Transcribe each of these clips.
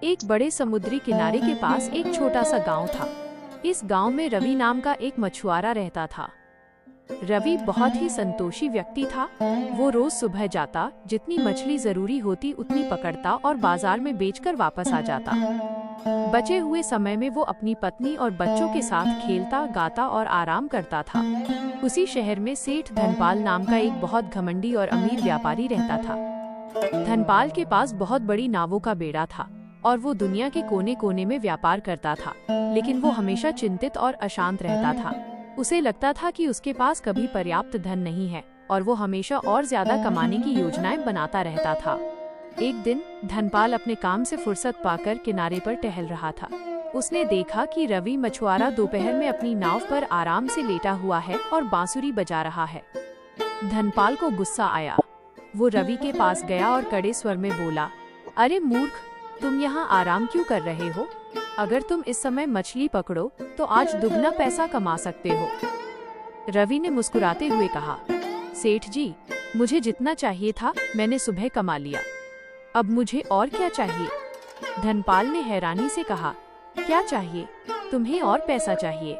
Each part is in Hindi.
एक बड़े समुद्री किनारे के पास एक छोटा सा गांव था। इस गांव में रवि नाम का एक मछुआरा रहता था। रवि बहुत ही संतोषी व्यक्ति था। वो रोज सुबह जाता, जितनी मछली जरूरी होती उतनी पकड़ता और बाजार में बेचकर वापस आ जाता। बचे हुए समय में वो अपनी पत्नी और बच्चों के साथ खेलता, गाता और आराम करता था। उसी शहर में सेठ धनपाल नाम का एक बहुत घमंडी और अमीर व्यापारी रहता था। धनपाल के पास बहुत बड़ी नावों का बेड़ा था और वो दुनिया के कोने कोने में व्यापार करता था, लेकिन वो हमेशा चिंतित और अशांत रहता था। उसे लगता था कि उसके पास कभी पर्याप्त धन नहीं है और वो हमेशा और ज्यादा कमाने की योजनाएं बनाता रहता था। एक दिन धनपाल अपने काम से फुर्सत पाकर किनारे पर टहल रहा था। उसने देखा कि रवि मछुआरा दोपहर में अपनी नाव पर आराम से लेटा हुआ है और बांसुरी बजा रहा है। धनपाल को गुस्सा आया। वो रवि के पास गया और कड़े स्वर में बोला, अरे मूर्ख, तुम यहाँ आराम क्यों कर रहे हो? अगर तुम इस समय मछली पकड़ो तो आज दुगना पैसा कमा सकते हो। रवि ने मुस्कुराते हुए कहा, सेठ जी, मुझे जितना चाहिए था मैंने सुबह कमा लिया, अब मुझे और क्या चाहिए? धनपाल ने हैरानी से कहा, क्या चाहिए? तुम्हें और पैसा चाहिए?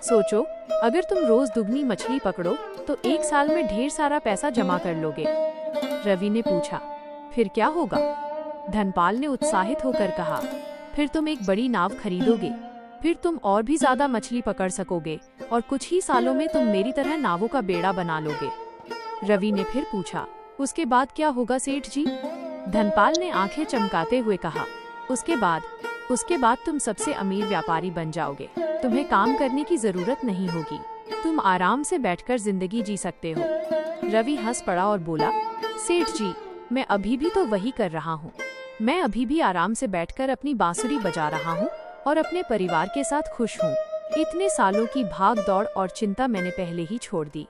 सोचो, अगर तुम रोज दुगनी मछली पकड़ो तो एक साल में ढेर सारा पैसा जमा कर लोगे। रवि ने पूछा, फिर क्या होगा? धनपाल ने उत्साहित होकर कहा, फिर तुम एक बड़ी नाव खरीदोगे, फिर तुम और भी ज्यादा मछली पकड़ सकोगे और कुछ ही सालों में तुम मेरी तरह नावों का बेड़ा बना लोगे। रवि ने फिर पूछा, उसके बाद क्या होगा सेठ जी? धनपाल ने आंखें चमकाते हुए कहा, उसके बाद तुम सबसे अमीर व्यापारी बन जाओगे। तुम्हें काम करने की जरूरत नहीं होगी, तुम आराम से बैठकर जिंदगी जी सकते हो। रवि हंस पड़ा और बोला, सेठ जी, मैं अभी भी तो वही कर रहा हूँ। मैं अभी भी आराम से बैठकर अपनी बांसुरी बजा रहा हूँ और अपने परिवार के साथ खुश हूँ। इतने सालों की भाग दौड़ और चिंता मैंने पहले ही छोड़ दी।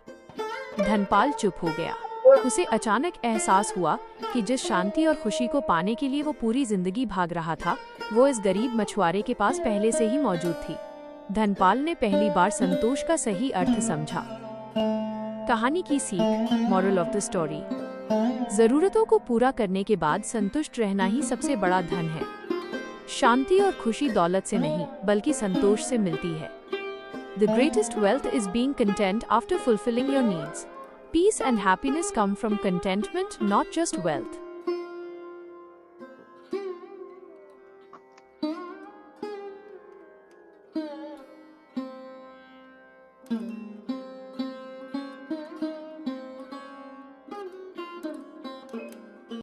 धनपाल चुप हो गया। उसे अचानक एहसास हुआ कि जिस शांति और खुशी को पाने के लिए वो पूरी जिंदगी भाग रहा था, वो इस गरीब मछुआरे के पास पहले से ही मौजूद थी। धनपाल ने पहली बार संतोष का सही अर्थ समझा। कहानी की सीख, मॉरल ऑफ द स्टोरी। जरूरतों को पूरा करने के बाद संतुष्ट रहना ही सबसे बड़ा धन है। शांति और खुशी दौलत से नहीं, बल्कि संतोष से मिलती है। The greatest wealth is being content after fulfilling your needs. Peace and happiness come from contentment, not just wealth.